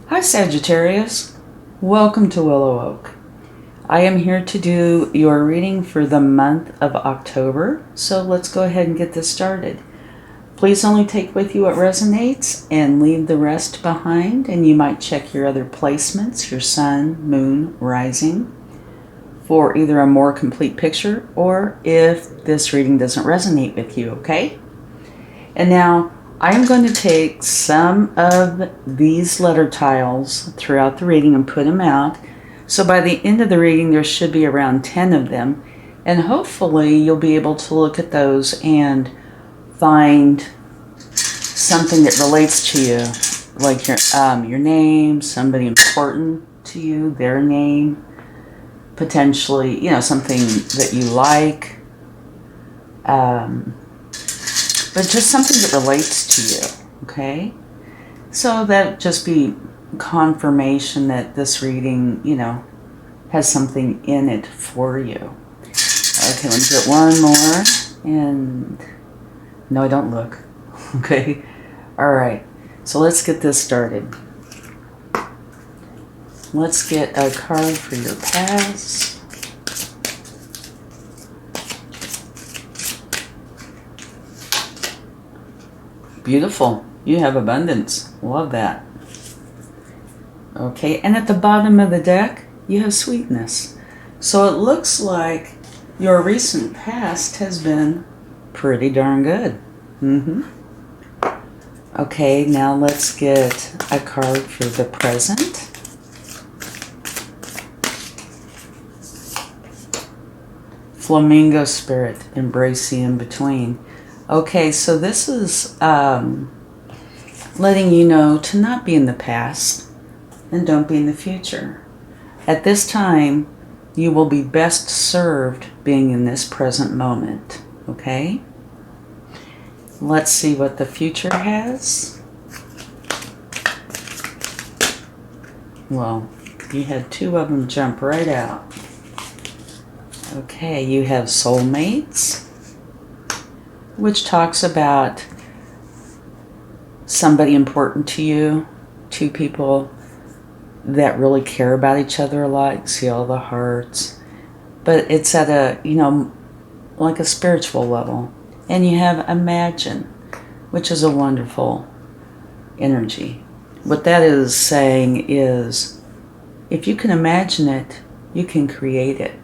Hi Sagittarius, welcome to WillowOAK. I am here to do your reading for the month of October, so let's go ahead and get this started. Please only take with you what resonates and leave the rest behind, and you might check your other placements, your sun, moon, rising, for either a more complete picture or if this reading doesn't resonate with you, okay? And now, I'm going to take some of these letter tiles throughout the reading and put them out. So by the end of the reading, there should be around 10 of them. And hopefully you'll be able to look at those and find something that relates to you. Like your name, somebody important to you, their name, potentially, something that you like. But just something that relates to you, okay? So that just be confirmation that this reading, has something in it for you. Okay, let me get one more. And no, don't look. Okay, all right. So let's get this started. Let's get a card for your past. Beautiful. You have abundance. Love that. Okay, and at the bottom of the deck, you have sweetness. So it looks like your recent past has been pretty darn good. Okay, now let's get a card for the present. Flamingo spirit, embrace the in-between. Okay, so this is letting you know to not be in the past and don't be in the future. At this time, you will be best served being in this present moment, okay? Let's see what the future has. Well, you had two of them jump right out. Okay, you have soulmates, which talks about somebody important to you, two people that really care about each other a lot. You see all the hearts, but it's at a, like a spiritual level. And you have imagine, which is a wonderful energy. What that is saying is, if you can imagine it, you can create it.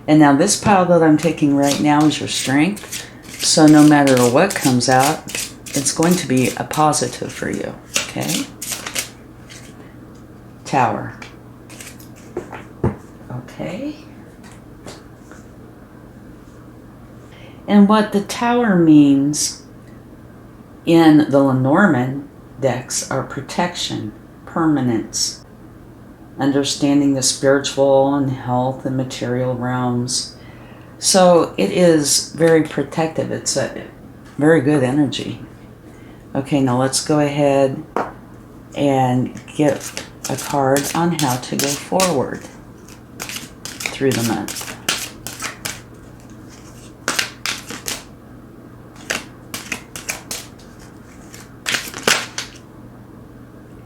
And now this pile that I'm taking right now is your strength. So no matter what comes out, it's going to be a positive for you, okay? Tower. Okay. And what the tower means in the Lenormand decks are protection, permanence, understanding the spiritual and health and material realms. So it is very protective. It's a very good energy. Okay, now let's go ahead and get a card on how to go forward through the month.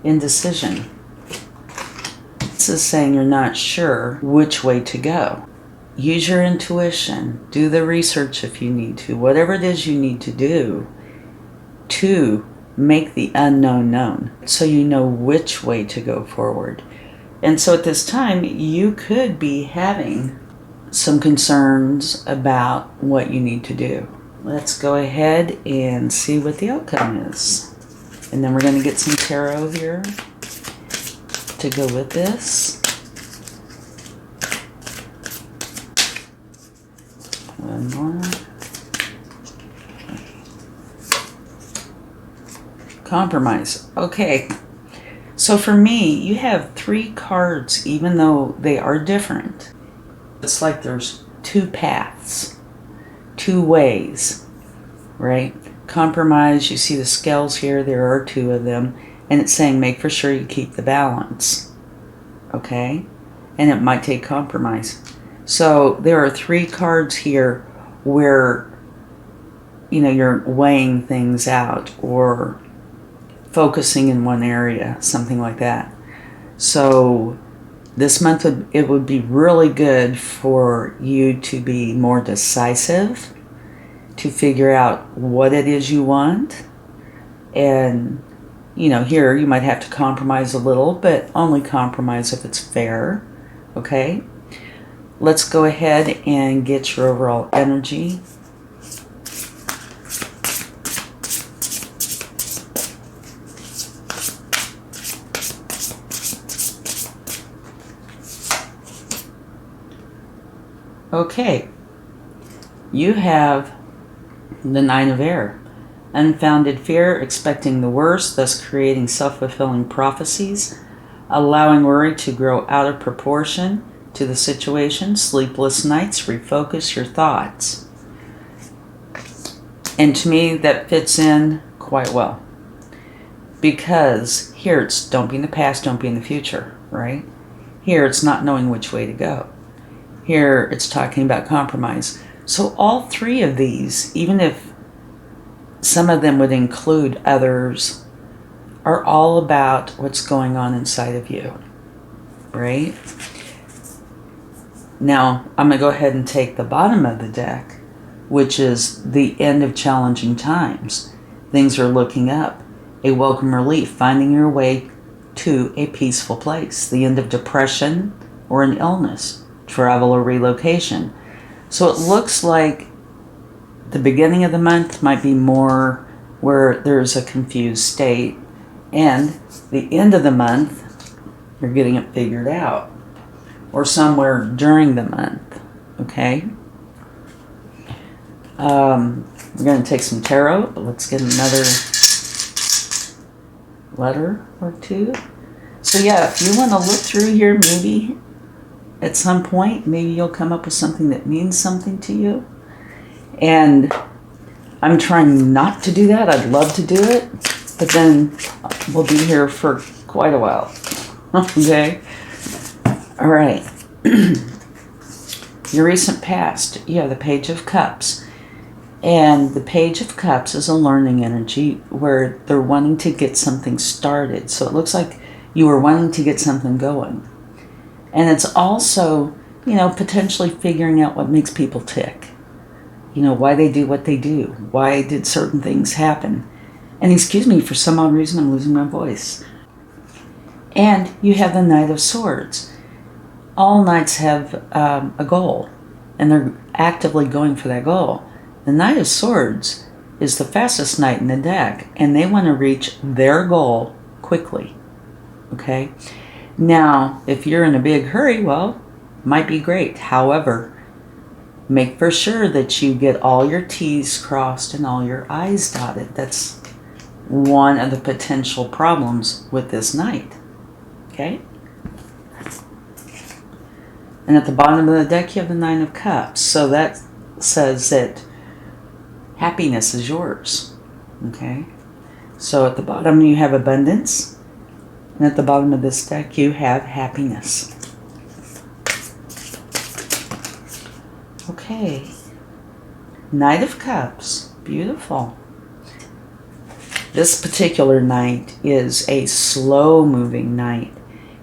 Indecision. This is saying you're not sure which way to go. Use your intuition. Do the research if you need to. Whatever it is you need to do to make the unknown known so you know which way to go forward. And so at this time, you could be having some concerns about what you need to do. Let's go ahead and see what the outcome is. And then we're going to get some tarot here to go with this. One more. Compromise. Okay. So for me, you have 3 cards, even though they are different. It's like there's 2 paths, 2 ways, right? Compromise, you see the scales here, there are 2 of them, and it's saying make for sure you keep the balance, okay? And it might take compromise. So there are 3 cards here where, you're weighing things out, or focusing in one area, something like that. So this month, it would be really good for you to be more decisive, to figure out what it is you want. And, here you might have to compromise a little, but only compromise if it's fair. Okay? Let's go ahead and get your overall energy. Okay, you have the Nine of Air. Unfounded fear, expecting the worst, thus creating self-fulfilling prophecies, allowing worry to grow out of proportion to the situation, sleepless nights, refocus your thoughts. And to me, that fits in quite well. Because here it's don't be in the past, don't be in the future, right? Here it's not knowing which way to go. Here it's talking about compromise. So all three of these, even if some of them would include others, are all about what's going on inside of you, right? Now, I'm going to go ahead and take the bottom of the deck, which is the end of challenging times. Things are looking up. A welcome relief, finding your way to a peaceful place. The end of depression or an illness. Travel or relocation. So it looks like the beginning of the month might be more where there's a confused state, and the end of the month you're getting it figured out, or somewhere during the month. Okay, we're going to take some tarot, but let's get another letter or two. So yeah, if you want to look through here, maybe at some point, maybe you'll come up with something that means something to you. And I'm trying not to do that. I'd love to do it, but then we'll be here for quite a while. Okay? All right. Your recent past. Yeah, the Page of Cups. And the Page of Cups is a learning energy where they're wanting to get something started. So it looks like you were wanting to get something going. And it's also, potentially figuring out what makes people tick. Why they do what they do. Why did certain things happen? And excuse me, for some odd reason, I'm losing my voice. And you have the Knight of Swords. All knights have a goal, and they're actively going for that goal. The Knight of Swords is the fastest knight in the deck, and they want to reach their goal quickly. Okay? Now, if you're in a big hurry, well, might be great. However, make for sure that you get all your T's crossed and all your I's dotted. That's one of the potential problems with this night. Okay? And at the bottom of the deck, you have the Nine of Cups. So that says that happiness is yours. Okay? So at the bottom, you have abundance. And at the bottom of this deck, you have happiness. Okay. Knight of Cups. Beautiful. This particular knight is a slow-moving knight.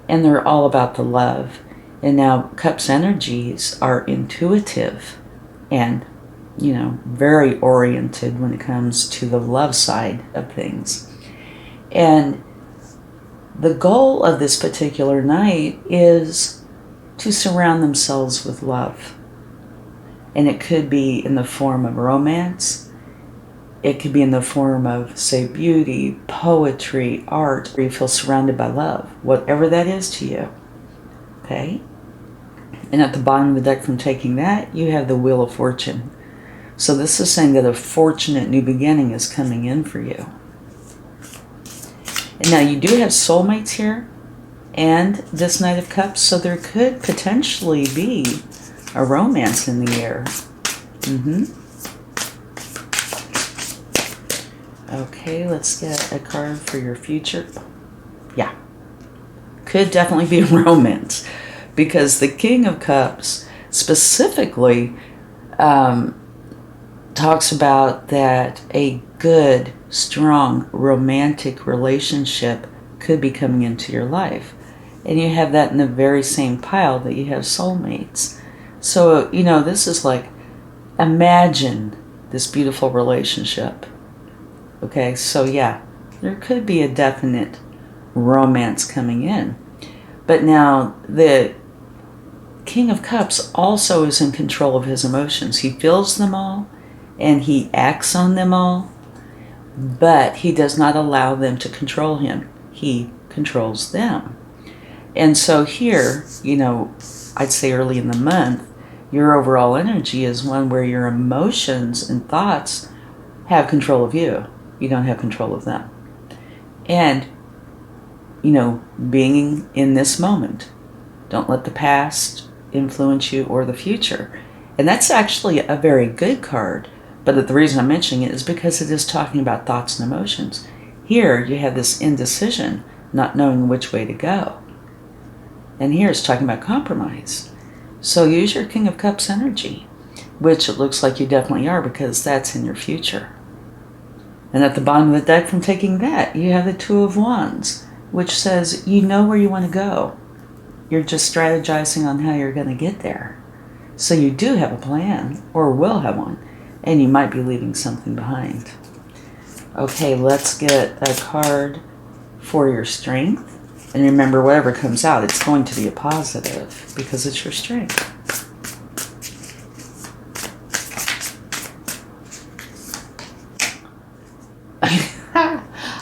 And they're all about the love. And now, Cups energies are intuitive and, very oriented when it comes to the love side of things. And the goal of this particular knight is to surround themselves with love. And it could be in the form of romance. It could be in the form of, say, beauty, poetry, art, where you feel surrounded by love, whatever that is to you. Okay? And at the bottom of the deck from taking that, you have the Wheel of Fortune. So this is saying that a fortunate new beginning is coming in for you. And now you do have soulmates here and this Knight of Cups, so there could potentially be a romance in the air. Okay, let's get a card for your future. Yeah. Could definitely be a romance, because the King of Cups specifically talks about that a good, strong, romantic relationship could be coming into your life. And you have that in the very same pile that you have soulmates. So, this is like, imagine this beautiful relationship. Okay, so yeah, there could be a definite romance coming in. But now, the King of Cups also is in control of his emotions. He feels them all, and he acts on them all, but he does not allow them to control him. He controls them. And so here, I'd say early in the month, your overall energy is one where your emotions and thoughts have control of you. You don't have control of them. And, being in this moment. Don't let the past influence you or the future. And that's actually a very good card. But the reason I'm mentioning it is because it is talking about thoughts and emotions. Here, you have this indecision, not knowing which way to go. And here it's talking about compromise. So use your King of Cups energy, which it looks like you definitely are, because that's in your future. And at the bottom of the deck, from taking that, you have the Two of Wands, which says you know where you want to go. You're just strategizing on how you're going to get there. So you do have a plan, or will have one, and you might be leaving something behind. Okay, let's get a card for your strength. And remember, whatever comes out, it's going to be a positive because it's your strength.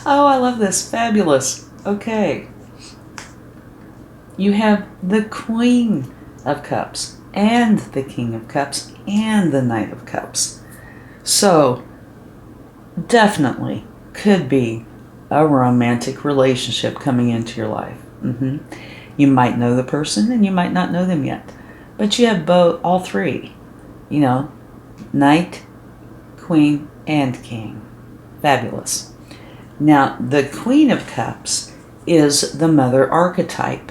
Oh, I love this. Fabulous. Okay. You have the Queen of Cups and the King of Cups and the Knight of Cups. So, definitely could be a romantic relationship coming into your life. You might know the person and you might not know them yet. But you have all three. Knight, Queen, and King. Fabulous. Now, the Queen of Cups is the mother archetype.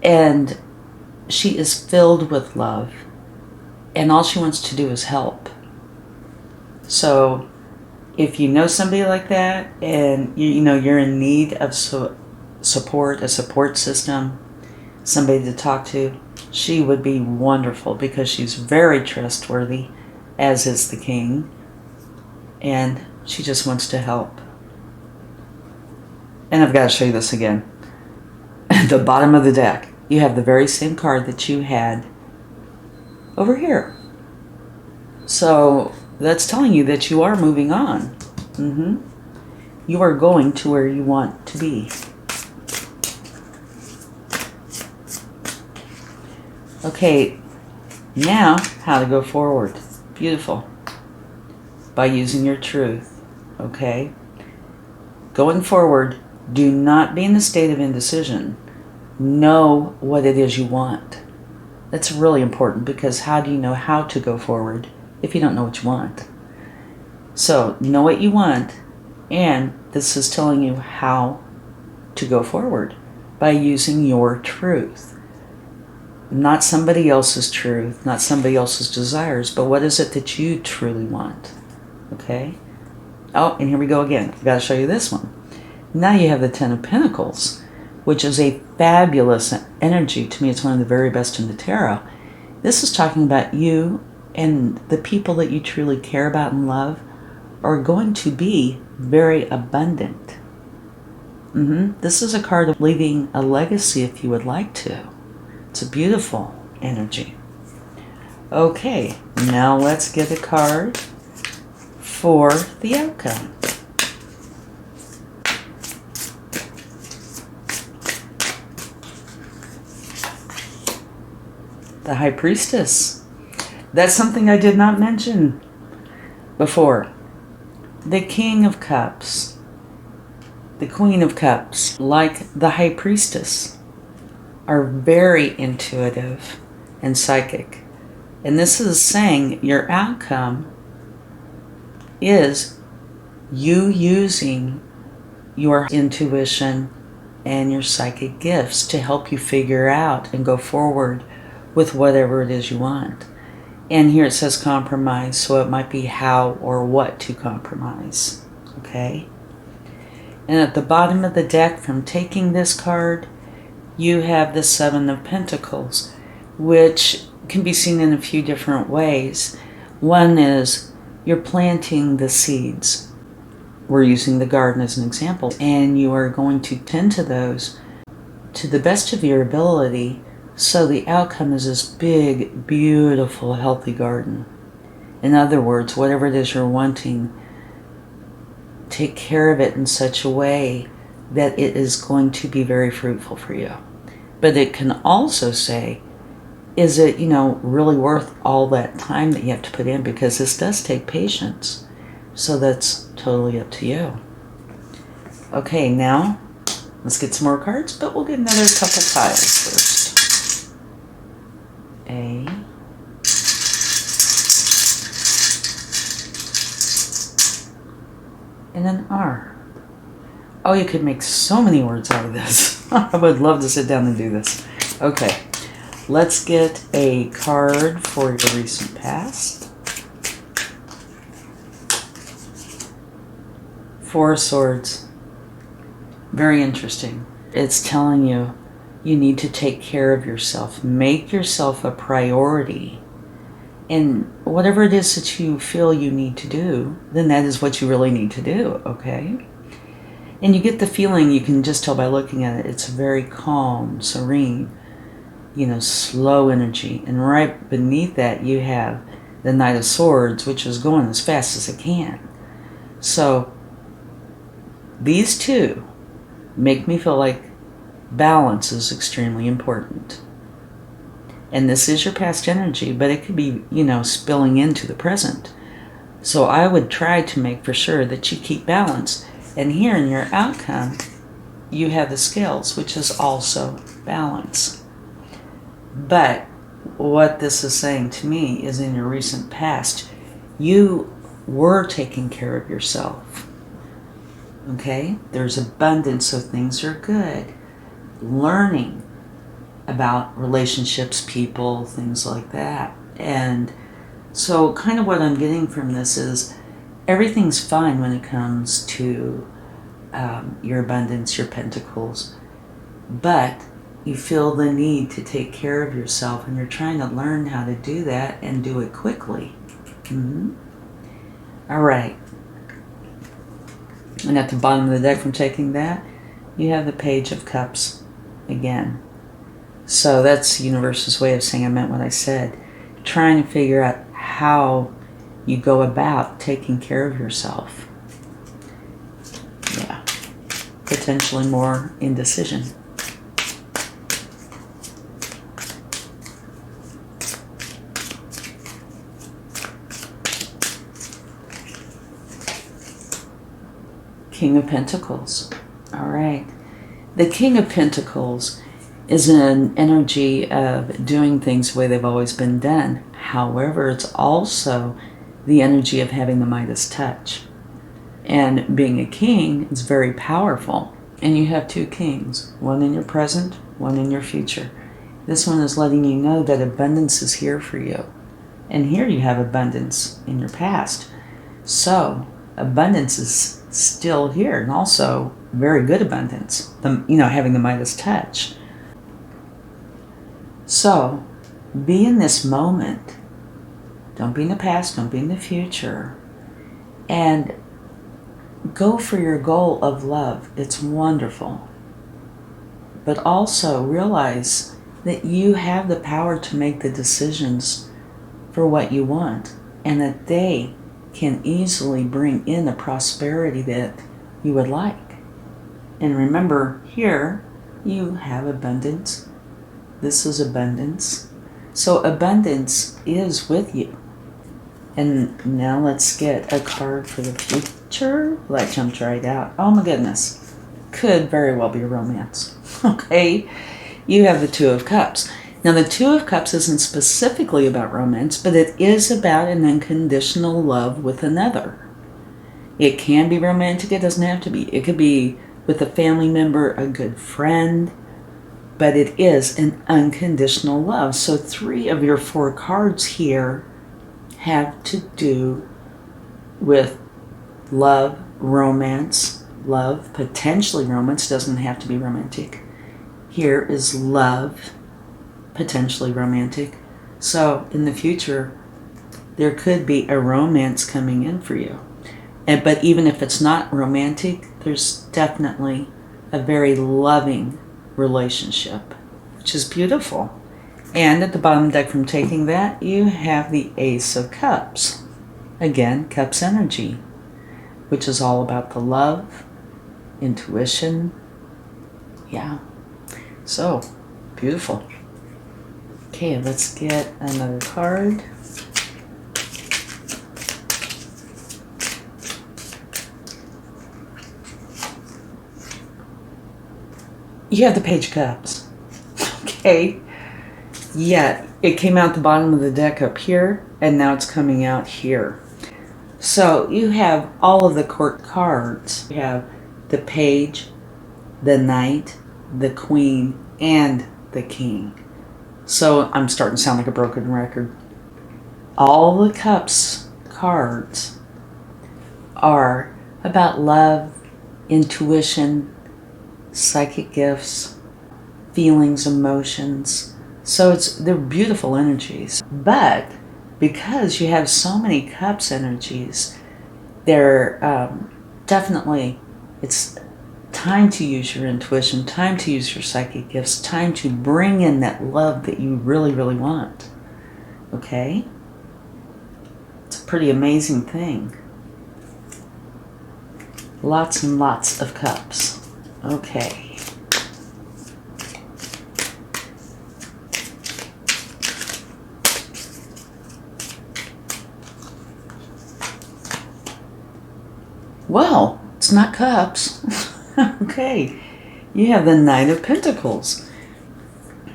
And she is filled with love. And all she wants to do is help. So, if you know somebody like that, and you're in need of support, a support system, somebody to talk to, she would be wonderful because she's very trustworthy, as is the King, and she just wants to help. And I've got to show you this again. At the bottom of the deck, you have the very same card that you had over here. So that's telling you that you are moving on. You are going to where you want to be. Okay, now how to go forward. Beautiful. By using your truth. Okay? Going forward, do not be in a state of indecision. Know what it is you want. That's really important, because how do you know how to go forward if you don't know what you want? So, know what you want, and this is telling you how to go forward by using your truth. Not somebody else's truth, not somebody else's desires, but what is it that you truly want? Okay? Oh, and here we go again. I've got to show you this one. Now you have the Ten of Pentacles, which is a fabulous energy. To me, it's one of the very best in the tarot. This is talking about you and the people that you truly care about and love are going to be very abundant. This is a card of leaving a legacy if you would like to. It's a beautiful energy. Okay, now let's get a card for the outcome. The High Priestess. That's something I did not mention before. The King of Cups, the Queen of Cups, like the High Priestess, are very intuitive and psychic. And this is saying your outcome is you using your intuition and your psychic gifts to help you figure out and go forward with whatever it is you want. And here it says compromise, so it might be how or what to compromise. Okay? And at the bottom of the deck, from taking this card, you have the Seven of Pentacles, which can be seen in a few different ways. One is you're planting the seeds. We're using the garden as an example, and you are going to tend to those to the best of your ability, so the outcome is this big, beautiful, healthy garden. In other words, whatever it is you're wanting, take care of it in such a way that it is going to be very fruitful for you. But it can also say, is it, really worth all that time that you have to put in? Because this does take patience. So that's totally up to you. Okay, now let's get some more cards, but we'll get another couple piles first. A. And an R. Oh, you could make so many words out of this. I would love to sit down and do this. Okay, let's get a card for your recent past. Four of Swords. Very interesting. It's telling you need to take care of yourself. Make yourself a priority. And whatever it is that you feel you need to do, then that is what you really need to do, okay? And you get the feeling, you can just tell by looking at it, it's very calm, serene, slow energy. And right beneath that, you have the Knight of Swords, which is going as fast as it can. So these two make me feel like balance is extremely important. And this is your past energy, but it could be, spilling into the present. So I would try to make for sure that you keep balance. And here in your outcome, you have the Scales, which is also balance. But what this is saying to me is in your recent past, you were taking care of yourself. Okay? There's abundance, so things are good. Learning about relationships, people, things like that. And so kind of what I'm getting from this is everything's fine when it comes to your abundance, your pentacles, but you feel the need to take care of yourself, and you're trying to learn how to do that and do it quickly. All right. And at the bottom of the deck, from taking that, you have the Page of Cups again. So that's the universe's way of saying I meant what I said. Trying to figure out how you go about taking care of yourself. Yeah. Potentially more indecision. King of Pentacles. All right. The King of Pentacles is an energy of doing things the way they've always been done. However, it's also the energy of having the Midas touch. And being a king is very powerful. And you have two kings, one in your present, one in your future. This one is letting you know that abundance is here for you. And here you have abundance in your past. So abundance is still here, and also very good abundance. Having the Midas touch. So, be in this moment. Don't be in the past, don't be in the future. And go for your goal of love. It's wonderful. But also realize that you have the power to make the decisions for what you want, and that they can easily bring in the prosperity that you would like. And remember, here you have abundance. This is abundance. So abundance is with you. And now let's get a card for the future. Well, that jumped right out. Oh my goodness. Could very well be a romance. Okay. You have the Two of Cups. Now the Two of Cups isn't specifically about romance, but it is about an unconditional love with another. It can be romantic. It doesn't have to be. It could be with a family member, a good friend, but it is an unconditional love. So 3 of your 4 cards here have to do with love, romance, love, potentially romance, doesn't have to be romantic. Here is love, potentially romantic. So in the future, there could be a romance coming in for you. But even if it's not romantic, there's definitely a very loving relationship, which is beautiful. And at the bottom of the deck from taking that, you have the Ace of Cups. Again, Cups energy, which is all about the love, intuition. Yeah. So, beautiful. Okay, let's get another card. You have the Page of Cups. Okay. Yeah, it came out the bottom of the deck up here, and now it's coming out here. So you have all of the court cards. You have the Page, the Knight, the Queen, and the King. So I'm starting to sound like a broken record. All the Cups cards are about love, intuition, psychic gifts, feelings, emotions. So they're beautiful energies. But because you have so many Cups energies, they're definitely, it's time to use your intuition, time to use your psychic gifts, time to bring in that love that you really, really want. Okay? It's a pretty amazing thing. Lots and lots of Cups. Okay. Well, it's not Cups. Okay. You have the Knight of Pentacles.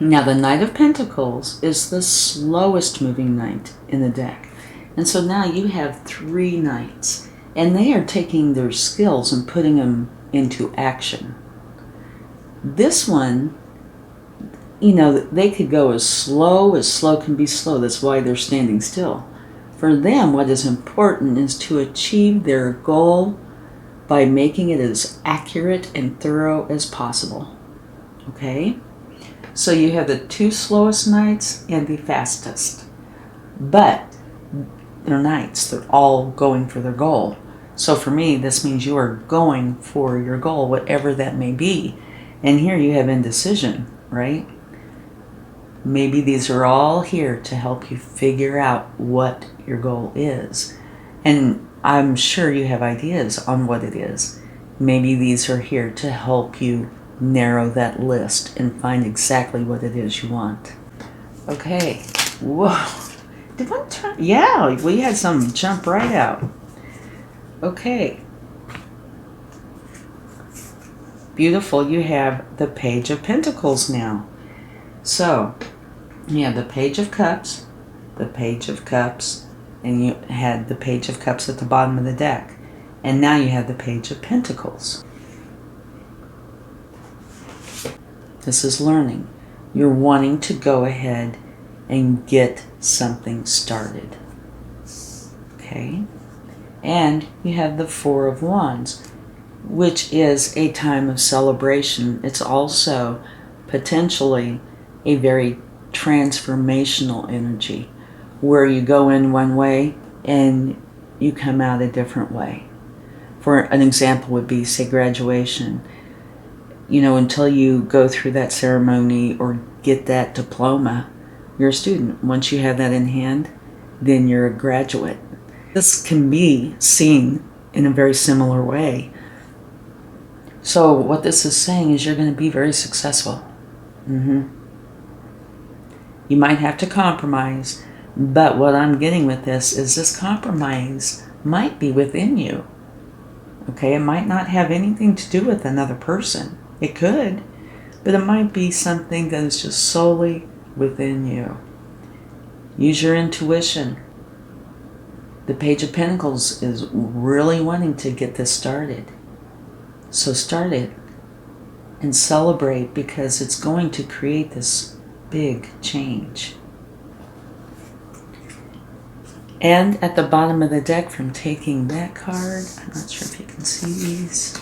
Now, the Knight of Pentacles is the slowest moving knight in the deck. And so now you have 3 knights. And they are taking their skills and putting them into action. This one, they could go as slow can be slow. That's why they're standing still. For them, what is important is to achieve their goal by making it as accurate and thorough as possible. Okay? So you have the 2 slowest knights and the fastest. But they're knights. They're all going for their goal. So for me, this means you are going for your goal, whatever that may be. And here you have indecision, right? Maybe these are all here to help you figure out what your goal is. And I'm sure you have ideas on what it is. Maybe these are here to help you narrow that list and find exactly what it is you want. Okay. Whoa. Did one turn? Yeah, we had some jump right out. Okay. Beautiful. You have the Page of Pentacles now. So, you have the Page of Cups, the Page of Cups, and you had the Page of Cups at the bottom of the deck. And now you have the Page of Pentacles. This is learning. You're wanting to go ahead and get something started. Okay? And you have the Four of Wands, which is a time of celebration. It's also potentially a very transformational energy where you go in one way and you come out a different way. For an example would be, say, graduation. Until you go through that ceremony or get that diploma, you're a student. Once you have that in hand, then you're a graduate. This can be seen in a very similar way. So what this is saying is you're going to be very successful. You might have to compromise, but what I'm getting with this compromise might be within you. Okay, it might not have anything to do with another person. It could, but it might be something that is just solely within you. Use your intuition. The Page of Pentacles is really wanting to get this started. So start it and celebrate, because it's going to create this big change. And at the bottom of the deck from taking that card, I'm not sure if you can see these.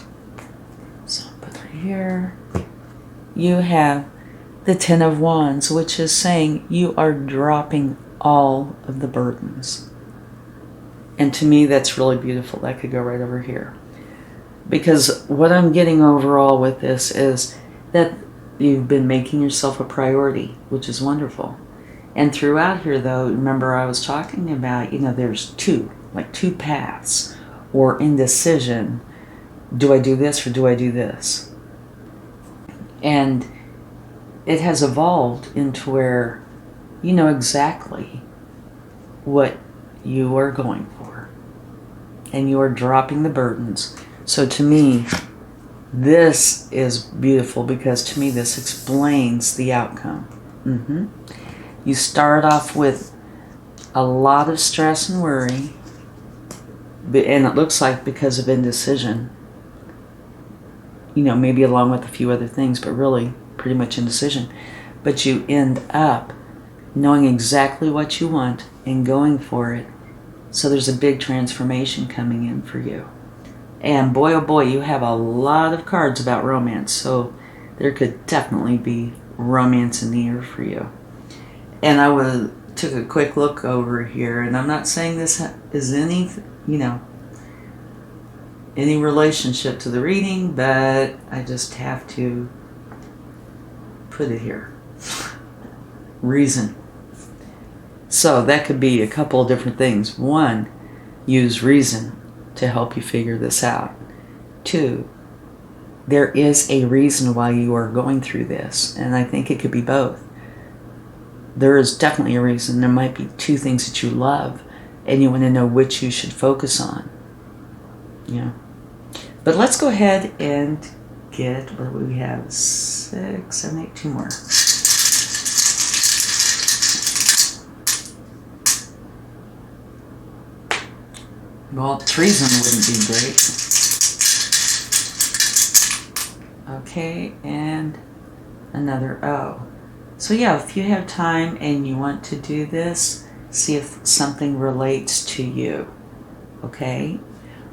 So I'll put it here. You have the Ten of Wands, which is saying you are dropping all of the burdens. And to me, that's really beautiful. That could go right over here. Because what I'm getting overall with this is that you've been making yourself a priority, which is wonderful. And throughout here, though, remember I was talking about, there's two paths or indecision. Do I do this or do I do this? And it has evolved into where you know exactly what you are going for. And you are dropping the burdens. So to me, this is beautiful because to me this explains the outcome. You start off with a lot of stress and worry, and it looks like because of indecision, maybe along with a few other things, but really pretty much indecision. But you end up knowing exactly what you want and going for it. So there's a big transformation coming in for you. And boy, oh boy, you have a lot of cards about romance. So there could definitely be romance in the air for you. And I took a quick look over here, and I'm not saying this is any relationship to the reading, but I just have to put it here. Reason. So that could be a couple of different things. One, use reason to help you figure this out. Two, there is a reason why you are going through this, and I think it could be both. There is definitely a reason. There might be two things that you love, and you want to know which you should focus on. But let's go ahead and get, what do we have? 6, 7, 8, 2 more. Well, treason wouldn't be great. Okay, and another O. So yeah, if you have time and you want to do this, see if something relates to you. Okay?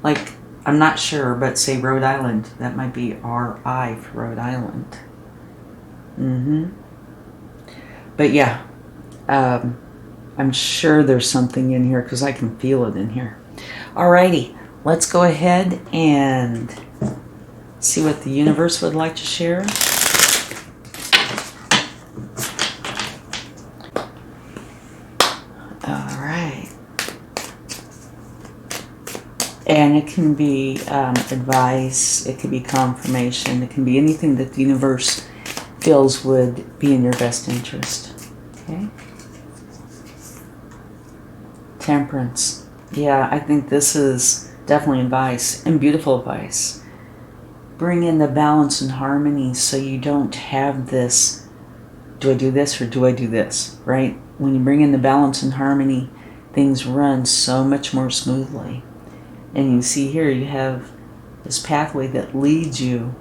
Like, I'm not sure, but say Rhode Island. That might be R-I for Rhode Island. But yeah, I'm sure there's something in here because I can feel it in here. Alrighty, let's go ahead and see what the universe would like to share. Alright. And it can be advice, it can be confirmation, it can be anything that the universe feels would be in your best interest. Okay? Temperance. Yeah, I think this is definitely advice, and beautiful advice. Bring in the balance and harmony so you don't have this, do I do this or do I do this, right? When you bring in the balance and harmony, things run so much more smoothly. And you see here, you have this pathway that leads you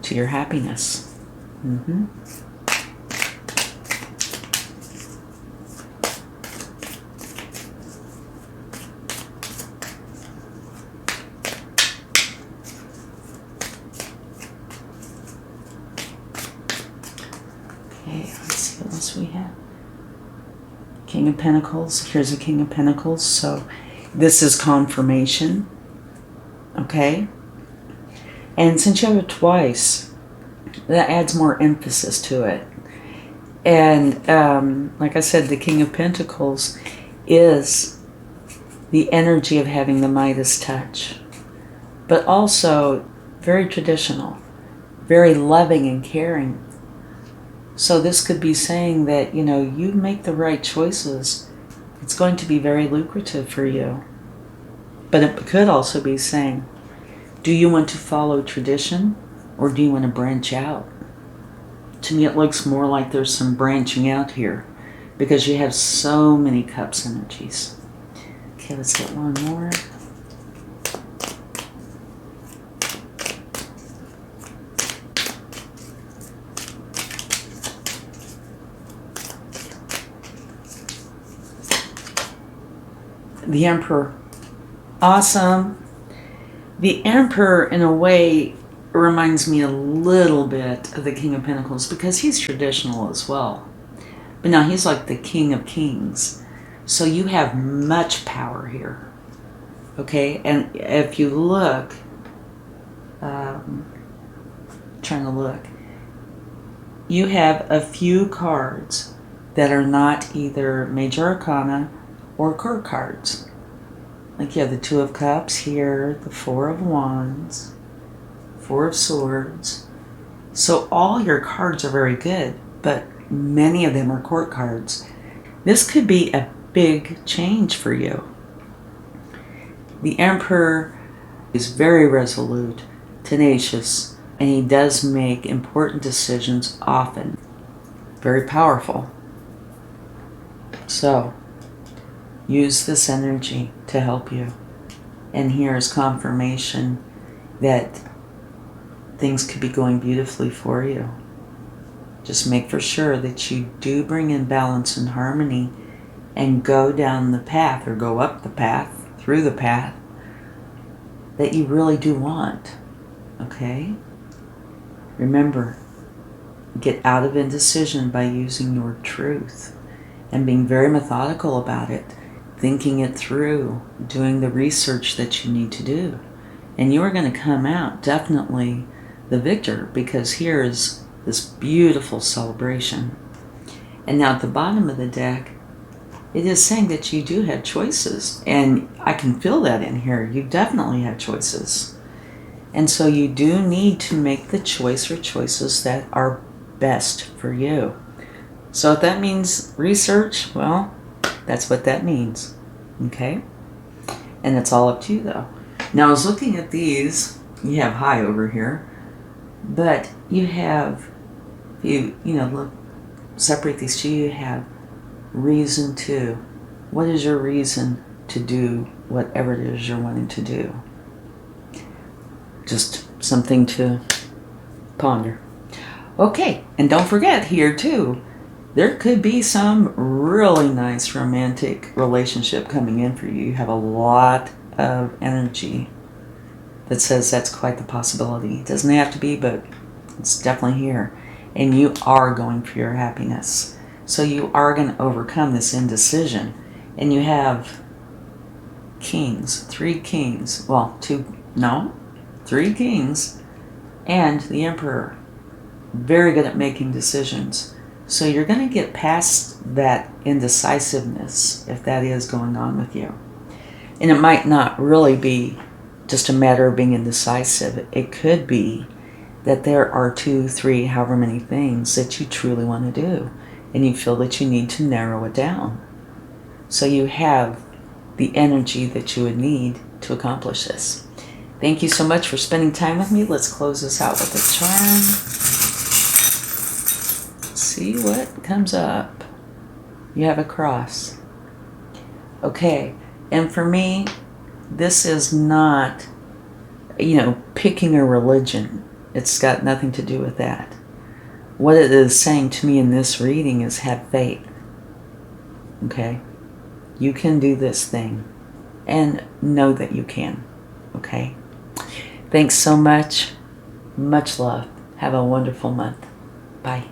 to your happiness. Okay, let's see what else we have. King of Pentacles. Here's a King of Pentacles. So this is confirmation. Okay? And since you have it twice, that adds more emphasis to it. And like I said, the King of Pentacles is the energy of having the Midas touch. But also very traditional. Very loving and caring. So this could be saying that, you make the right choices. It's going to be very lucrative for you. But it could also be saying, do you want to follow tradition or do you want to branch out? To me, it looks more like there's some branching out here because you have so many cups energies. Okay, let's get one more. The Emperor. Awesome. The Emperor, in a way, reminds me a little bit of the King of Pentacles because he's traditional as well. But now he's like the King of Kings. So you have much power here. Okay? And if you look, trying to look, you have a few cards that are not either Major Arcana or court cards. Like you have the Two of Cups here, the Four of Wands, Four of Swords. So all your cards are very good, but many of them are court cards. This could be a big change for you. The Emperor is very resolute, tenacious, and he does make important decisions often. Very powerful. So, use this energy to help you. And here's confirmation that things could be going beautifully for you. Just make for sure that you do bring in balance and harmony and go down the path or go up the path, through the path that you really do want. Okay? Remember, get out of indecision by using your truth and being very methodical about it, thinking it through, doing the research that you need to do. And you are going to come out definitely the victor, because here is this beautiful celebration. And now at the bottom of the deck, it is saying that you do have choices. And I can feel that in here. You definitely have choices. And so you do need to make the choice or choices that are best for you. So if that means research, well, that's what that means. Okay? And it's all up to you though. Now I was looking at these. You have high over here. But you have, look, separate these two. You have reason to. What is your reason to do whatever it is you're wanting to do? Just something to ponder. Okay, and don't forget here too, there could be some really nice romantic relationship coming in for you. You have a lot of energy that says that's quite the possibility. It doesn't have to be, but it's definitely here. And you are going for your happiness. So you are going to overcome this indecision. And you have kings, 3 kings. Well, 3 kings and the Emperor. Very good at making decisions. So you're going to get past that indecisiveness if that is going on with you. And it might not really be just a matter of being indecisive. It could be that there are 2, 3, however many things that you truly want to do. And you feel that you need to narrow it down. So you have the energy that you would need to accomplish this. Thank you so much for spending time with me. Let's close this out with a charm. See what comes up. You have a cross. Okay, and for me, this is not, picking a religion. It's got nothing to do with that. What it is saying to me in this reading is have faith. Okay? You can do this thing. And know that you can. Okay? Thanks so much. Much love. Have a wonderful month. Bye.